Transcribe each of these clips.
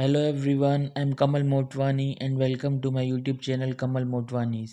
Hello everyone, I'm Kamal Motwani and welcome to my YouTube channel Kamal Motwanis.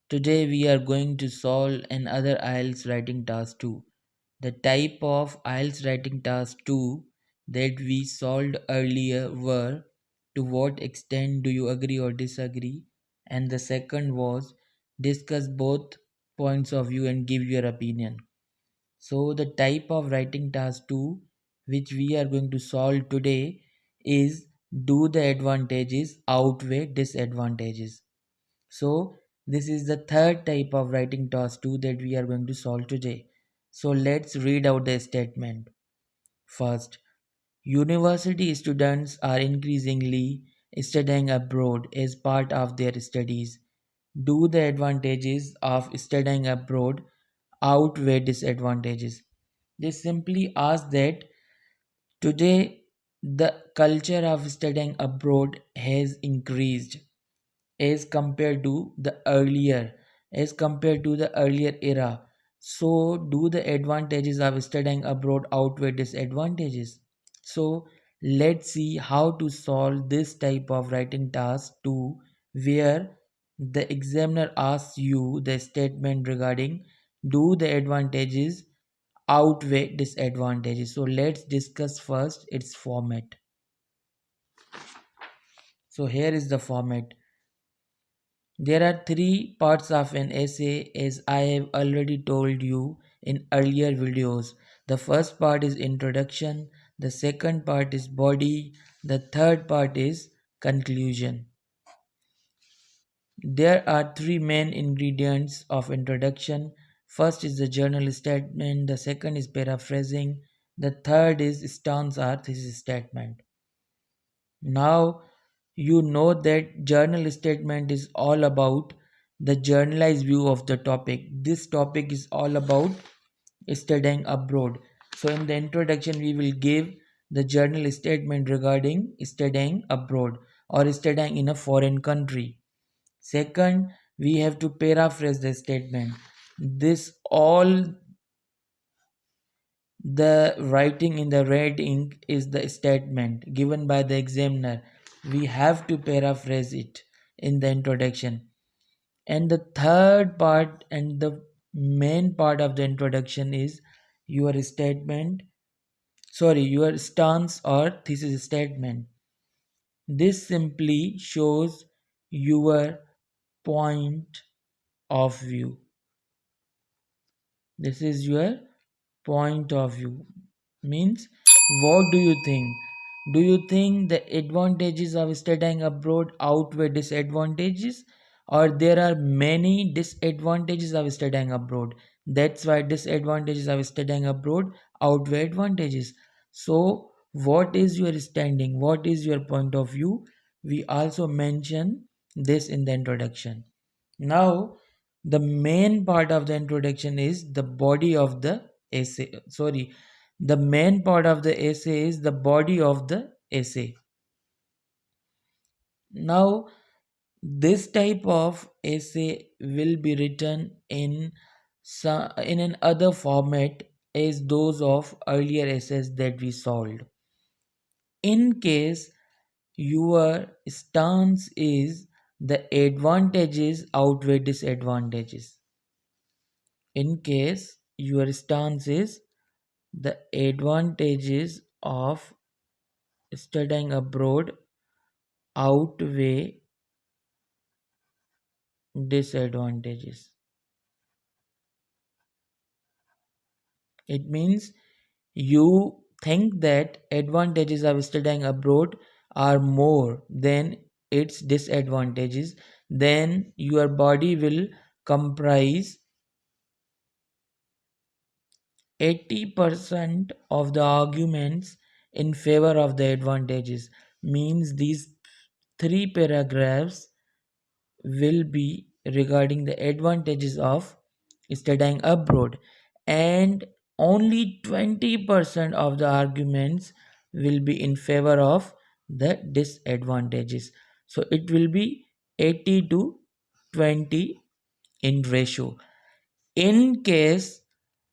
Today we are going to solve another IELTS writing task 2. The type of IELTS writing task 2 that we solved earlier were to what extent do you agree or disagree, and the second was discuss both points of view and give your opinion. So the type of writing task 2 which we are going to solve today is do the advantages outweigh disadvantages. So this is the third type of writing task 2 that we are going to solve today. So let's read out the statement. First, university students are increasingly studying abroad as part of their studies. Do the advantages of studying abroad outweigh disadvantages? They simply ask that today the culture of studying abroad has increased as compared to the earlier era. So do the advantages of studying abroad outweigh disadvantages? So let's see how to solve this type of writing task 2 where the examiner asks you the statement regarding do the advantages outweigh disadvantages. So let's discuss first its format. So here is the format. There are three parts of an essay as I have already told you in earlier videos. The first part is introduction, the second part is body, the third part is conclusion. There are three main ingredients of introduction. First is the journal statement, the second is paraphrasing, the third is stance or thesis statement. Now you know that journal statement is all about the journalized view of the topic. This topic is all about studying abroad. So in the introduction we will give the journal statement regarding studying abroad or studying in a foreign country. Second, we have to paraphrase the statement. This all the writing in the red ink is the statement given by the examiner. We have to paraphrase it in the introduction. And the third part and the main part of the introduction is your your stance or thesis statement. This simply shows your point of view. This is your point of view. Means, what do you think? Do you think the advantages of studying abroad outweigh disadvantages, or there are many disadvantages of studying abroad? That's why disadvantages of studying abroad outweigh advantages. So what is your standing? What is your point of view? We also mention this in the introduction. Now the main part of the introduction is the body of the essay. The main part of the essay is the body of the essay. Now this type of essay will be written in an other format as those of earlier essays that we solved. In case your stance is the advantages outweigh disadvantages. In case your stance is the advantages of studying abroad outweigh disadvantages. It means you think that advantages of studying abroad are more than its disadvantages, then your body will comprise 80% of the arguments in favor of the advantages. Means these three paragraphs will be regarding the advantages of studying abroad, and only 20% of the arguments will be in favor of the disadvantages. So it will be 80 to 20 in ratio. In case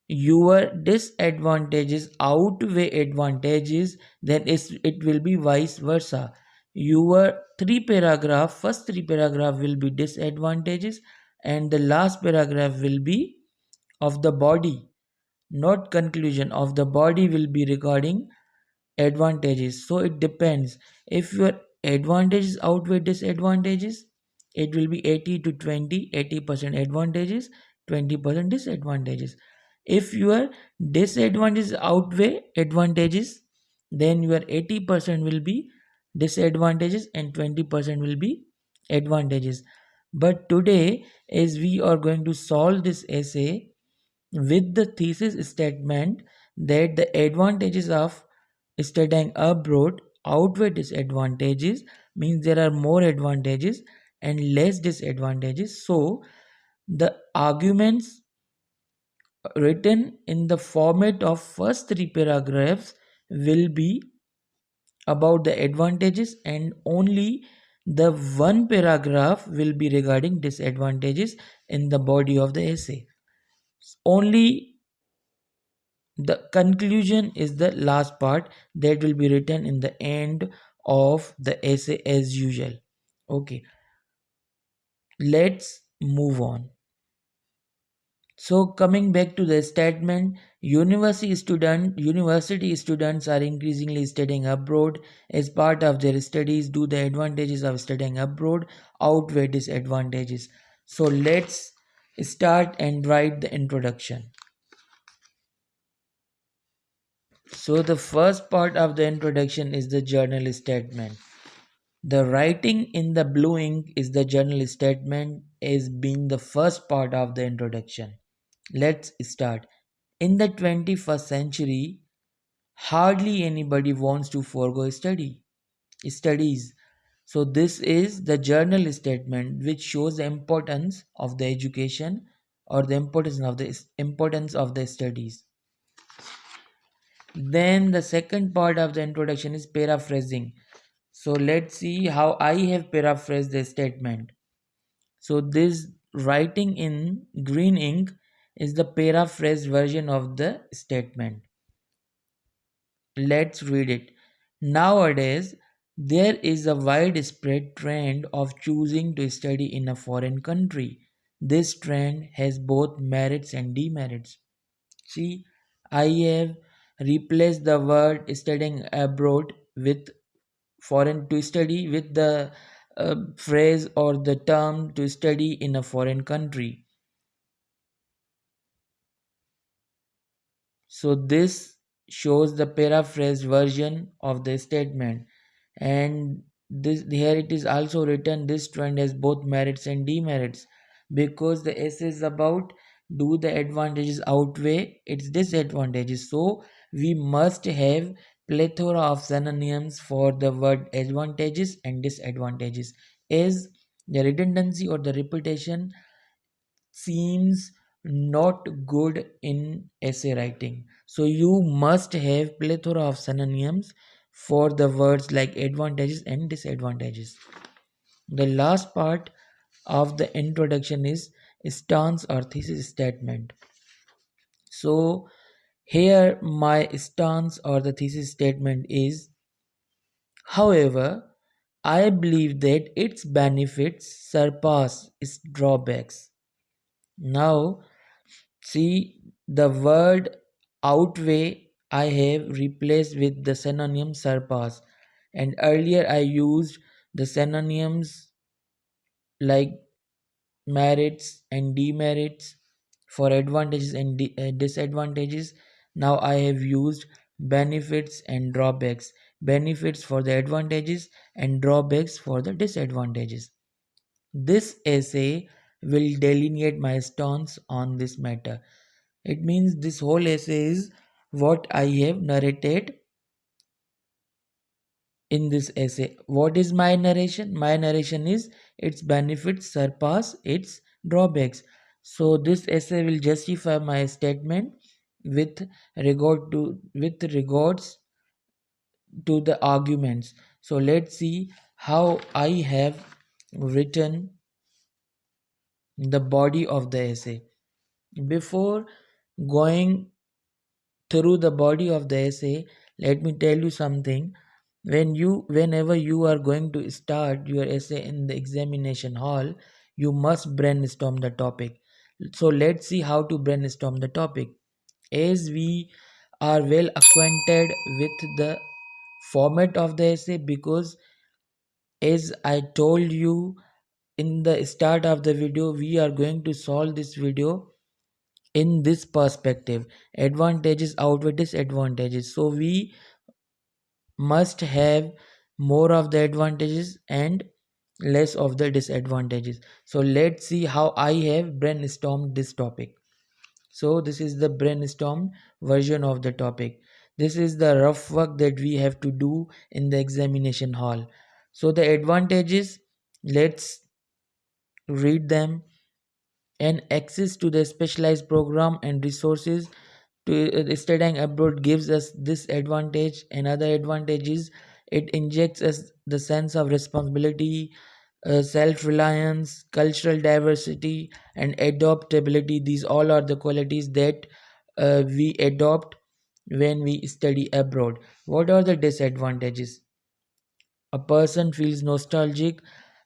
your disadvantages outweigh advantages, then it will be vice versa. Your first three paragraph will be disadvantages, and the last paragraph will be of the body, not conclusion of the body, will be regarding advantages. So it depends. If your advantages outweigh disadvantages, it will be 80 to 20, 80% advantages, 20% disadvantages. If your disadvantages outweigh advantages, then your 80% will be disadvantages and 20% will be advantages. But today, as we are going to solve this essay with the thesis statement that the advantages of studying abroad outweigh disadvantages, means there are more advantages and less disadvantages. So the arguments written in the format of first three paragraphs will be about the advantages, and only the one paragraph will be regarding disadvantages in the body of the essay. Only the conclusion is the last part that will be written in the end of the essay as usual. Okay, let's move on. So coming back to the statement, university students are increasingly studying abroad. As part of their studies, do the advantages of studying abroad outweigh disadvantages? So let's start and write the introduction. So the first part of the introduction is the journal statement. The writing in the blue ink is the journal statement as being the first part of the introduction. Let's start. In the 21st century, hardly anybody wants to forego studies. So this is the journal statement which shows the importance of the education or the importance of the studies. Then the second part of the introduction is paraphrasing. So let's see how I have paraphrased the statement. So this writing in green ink is the paraphrased version of the statement. Let's read it. Nowadays, there is a widespread trend of choosing to study in a foreign country. This trend has both merits and demerits. See, I have replaced the word studying abroad with foreign to study with the phrase or the term to study in a foreign country. So this shows the paraphrased version of the statement, and this here it is also written this trend has both merits and demerits, because the essay is about do the advantages outweigh its disadvantages. So we must have plethora of synonyms for the word advantages and disadvantages, as the redundancy or the repetition seems not good in essay writing. So you must have plethora of synonyms for the words like advantages and disadvantages. The last part of the introduction is stance or thesis statement. So here my stance or the thesis statement is, however, I believe that its benefits surpass its drawbacks. Now see, the word outweigh I have replaced with the synonym surpass, and earlier I used the synonyms like merits and demerits for advantages and disadvantages. Now I have used benefits and drawbacks, benefits for the advantages and drawbacks for the disadvantages. This essay will delineate my stance on this matter. It means this whole essay is what I have narrated in this essay. What is my narration? My narration is its benefits surpass its drawbacks. So this essay will justify my statement with regards to the arguments. So let's see how I have written the body of the essay. Before Going through the body of the essay, let me tell you something. Whenever you are going to start your essay in the examination hall, you must brainstorm the topic. So let's see how to brainstorm the topic. As we are well acquainted with the format of the essay, because as I told you in the start of the video, we are going to solve this video in this perspective: advantages outweigh disadvantages. So we must have more of the advantages and less of the disadvantages. So let's see how I have brainstormed this topic. So this is the brainstorm version of the topic. This is the rough work that we have to do in the examination hall. So the advantages, let's read them. And access to the specialized program and resources to studying abroad gives us this advantage. Another advantage is it injects us the sense of responsibility, self-reliance, cultural diversity, and adaptability. These all are the qualities that we adopt when we study abroad. What are the disadvantages? A person feels nostalgic.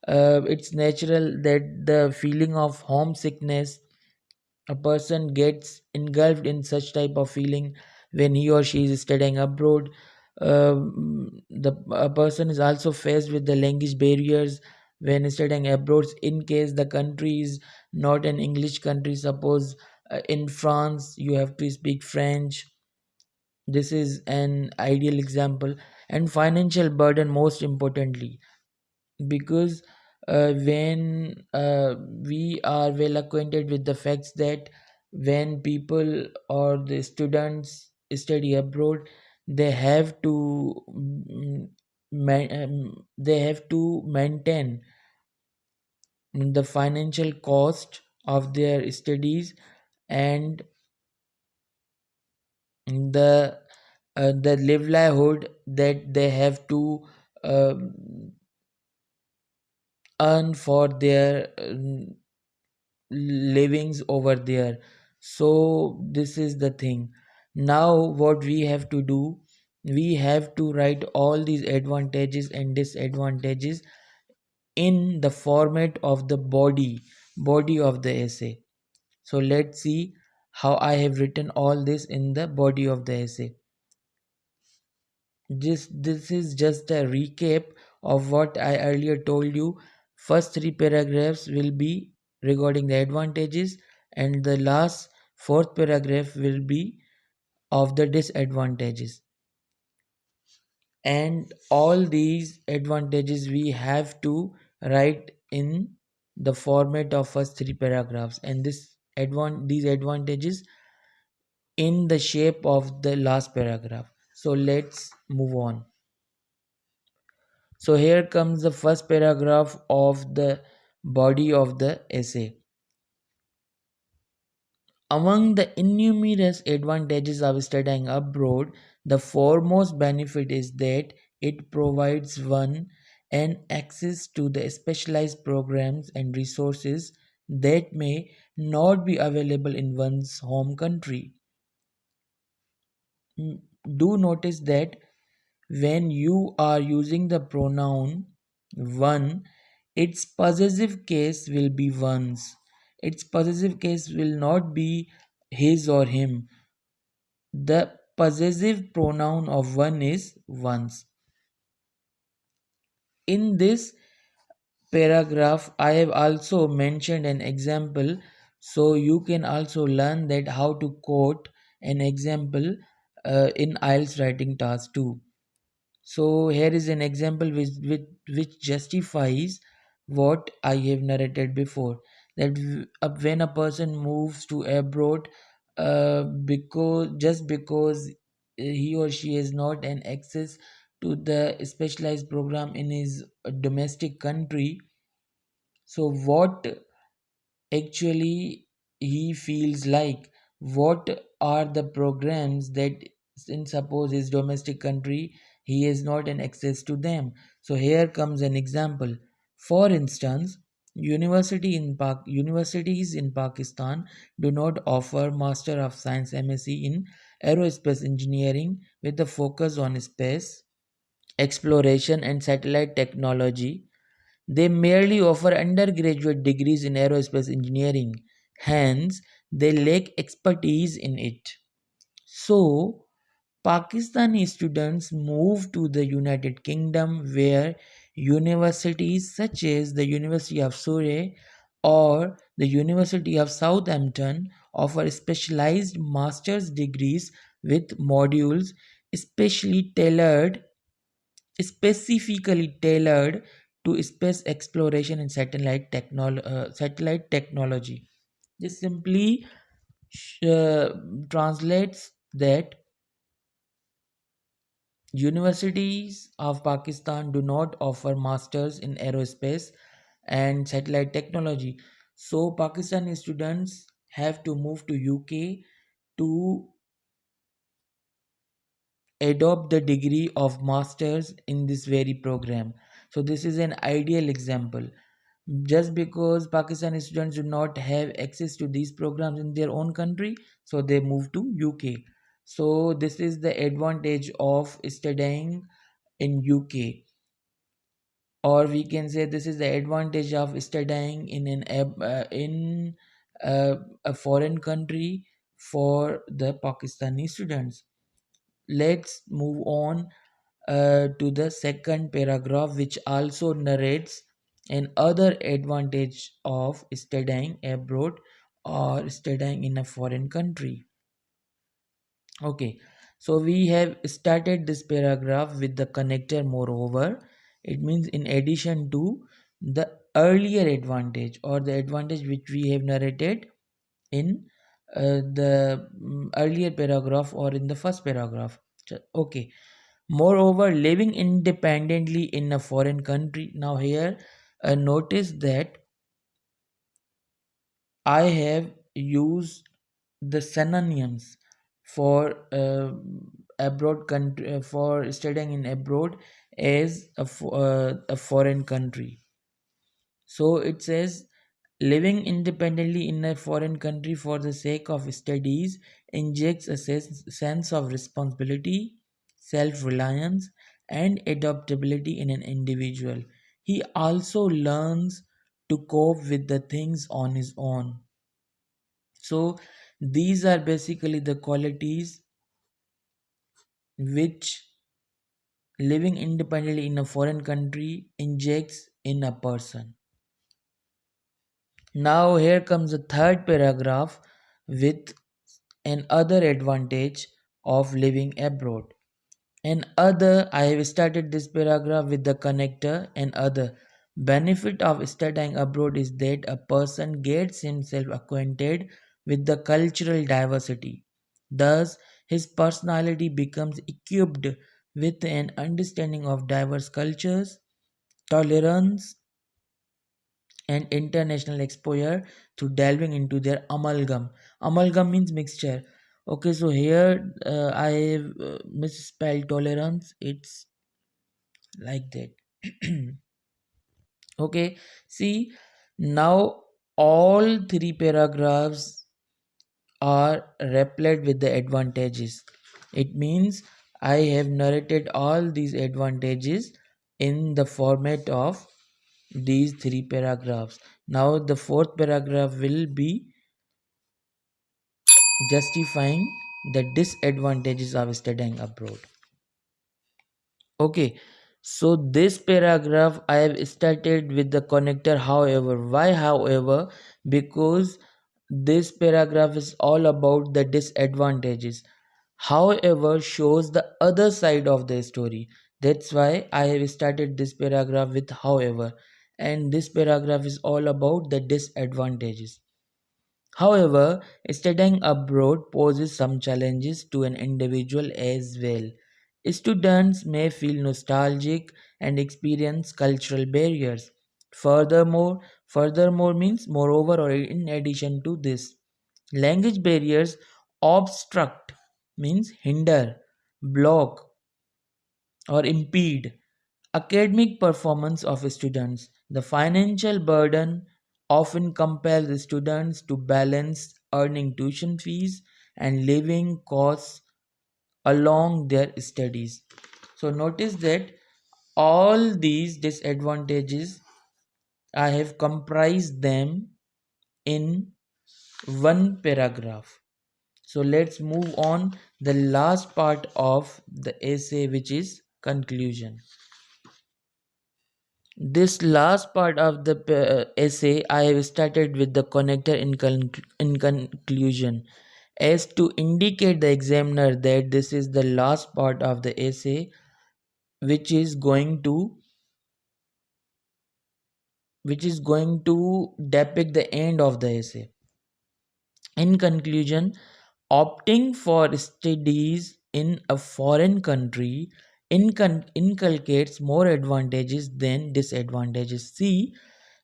It's natural that the feeling of homesickness, a person gets engulfed in such type of feeling when he or she is studying abroad. The a person is also faced with the language barriers when studying abroad. In case the country is not an English country, suppose in France you have to speak French. This is an ideal example. And financial burden, most importantly, because when we are well acquainted with the facts that when people or the students study abroad, they have to they have to maintain the financial cost of their studies, and the livelihood that they have to um earn for their livings over there. So this is the thing. Now what we have to do, we have to write all these advantages and disadvantages in the format of the body of the essay. So let's see how I have written all this in the body of the essay. This is just a recap of what I earlier told you. First three paragraphs will be regarding the advantages, and the last fourth paragraph will be of the disadvantages. And all these advantages we have to write in the format of first three paragraphs, and these advantages in the shape of the last paragraph. So let's move on. So here comes the first paragraph of the body of the essay. Among the innumerous advantages of studying abroad, the foremost benefit is that it provides one an access to the specialized programs and resources that may not be available in one's home country. Do notice that when you are using the pronoun one, its possessive case will be one's. Its possessive case will not be his or him. The possessive pronoun of one is one's. In this paragraph, I have also mentioned an example, so you can also learn that how to quote an example in IELTS writing task 2. So here is an example which justifies what I have narrated before, that when a person moves to abroad, because he or she has not an access to the specialized program in his domestic country, so what actually he feels like, what are the programs that in suppose his domestic country he is not an access to them. So here comes an example. For instance, Universities in Pakistan do not offer Master of Science MSc in Aerospace Engineering with a focus on space exploration and satellite technology. They merely offer undergraduate degrees in aerospace engineering, hence, they lack expertise in it. So, Pakistani students move to the United Kingdom where universities such as the University of Surrey or the University of Southampton offer specialized master's degrees with modules especially tailored specifically tailored to space exploration and satellite technology. This simply translates that universities of Pakistan do not offer masters in aerospace and satellite technology. So Pakistani students have to move to UK to adopt the degree of masters in this very program. So this is an ideal example. Just because Pakistani students do not have access to these programs in their own country, so they move to UK. So this is the advantage of studying in UK, or we can say this is the advantage of studying in a foreign country for the Pakistani students. Let's move on to the second paragraph, which also narrates another advantage of studying abroad or studying in a foreign country. Okay, so we have started this paragraph with the connector. Moreover, it means in addition to the earlier advantage or the advantage which we have narrated in the earlier paragraph or in the first paragraph. Okay, moreover, living independently in a foreign country. Now, here, notice that I have used the synonyms for abroad country for studying in abroad as a foreign country. So it says living independently in a foreign country for the sake of studies injects a sense of responsibility, self reliance, and adaptability in an individual. He also learns to cope with the things on his own. So, these are basically the qualities which living independently in a foreign country injects in a person. Now, here comes the third paragraph with another advantage of living abroad. And other, I have started this paragraph with the connector. And other benefit of studying abroad is that a person gets himself acquainted with the cultural diversity. Thus, his personality becomes equipped with an understanding of diverse cultures, tolerance, and international exposure to delving into their amalgam. Amalgam means mixture. Okay, so here I have misspelled tolerance. It's like that. Okay, see, now all three paragraphs are replete with the advantages. It means I have narrated all these advantages in the format of these three paragraphs. Now the fourth paragraph will be justifying the disadvantages of studying abroad. Okay, so this paragraph I have started with the connector however. Why however? Because this paragraph is all about the disadvantages. However shows the other side of the story. That's why I have started this paragraph with however, and this paragraph is all about the disadvantages. However, studying abroad poses some challenges to an individual as well. Students may feel nostalgic and experience cultural barriers. Furthermore means moreover or in addition to this, language barriers obstruct means hinder, block, or impede academic performance of students. The financial burden often compels students to balance earning tuition fees and living costs along their studies. So notice that all these disadvantages I have comprised them in one paragraph. So let's move on the last part of the essay, which is conclusion. This last part of the essay I have started with the connector in conclusion as to indicate the examiner that this is the last part of the essay which is going to depict the end of the essay. In conclusion, opting for studies in a foreign country inculcates more advantages than disadvantages. See,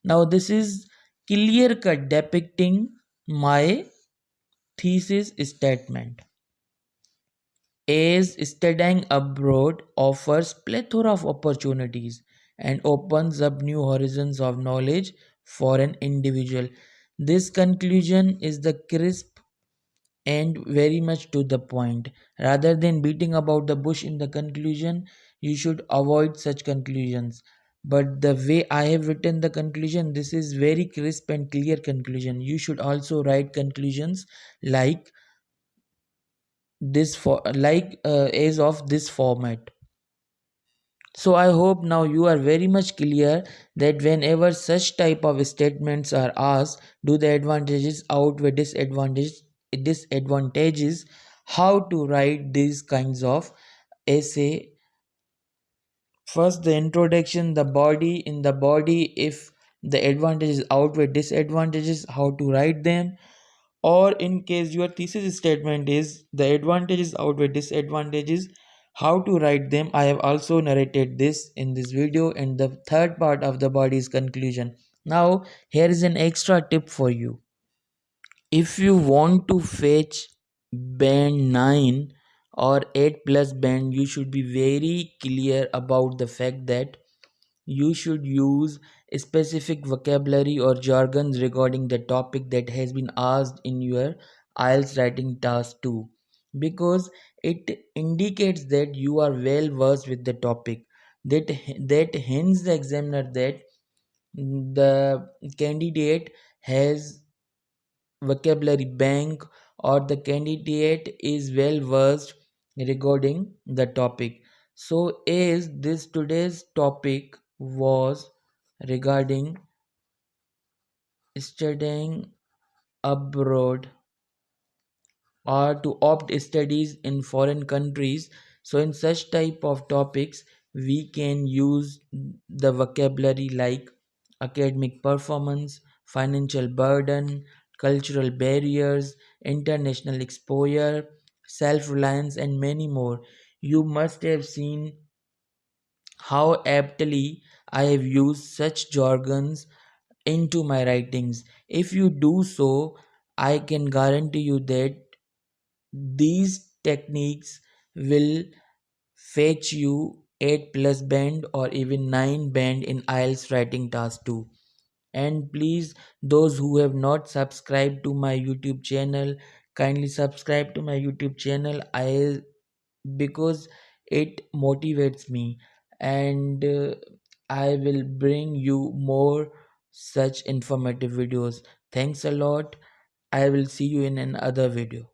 now this is clear cut depicting my thesis statement. As studying abroad offers plethora of opportunities and opens up new horizons of knowledge for an individual. This conclusion is the crisp and very much to the point. Rather than beating about the bush in the conclusion, you should avoid such conclusions. But the way I have written the conclusion, this is very crisp and clear conclusion. You should also write conclusions like this for as of this format. So I hope now you are very much clear that whenever such type of statements are asked, do the advantages outweigh disadvantages, how to write these kinds of essay. First the introduction, the body, in the body if the advantages outweigh disadvantages, how to write them. Or in case your thesis statement is the advantages outweigh disadvantages, how to write them. I have also narrated this in this video, and the third part of the body is conclusion. Now here is an extra tip for you. If you want to fetch band 9 or 8 plus band, you should be very clear about the fact that you should use specific vocabulary or jargons regarding the topic that has been asked in your IELTS writing task 2, because it indicates that you are well versed with the topic. That hints the examiner that the candidate has vocabulary bank, or the candidate is well versed regarding the topic. So as this today's topic was regarding studying abroad or to opt studies in foreign countries, so in such type of topics we can use the vocabulary like academic performance, financial burden, cultural barriers, international exposure, self-reliance, and many more. You must have seen how aptly I have used such jargons into my writings. If you do so, I can guarantee you that these techniques will fetch you 8 plus band or even 9 band in IELTS writing task 2. And please, those who have not subscribed to my YouTube channel, kindly subscribe to my YouTube channel. I Because it motivates me, and I will bring you more such informative videos. Thanks a lot. I will see you in another video.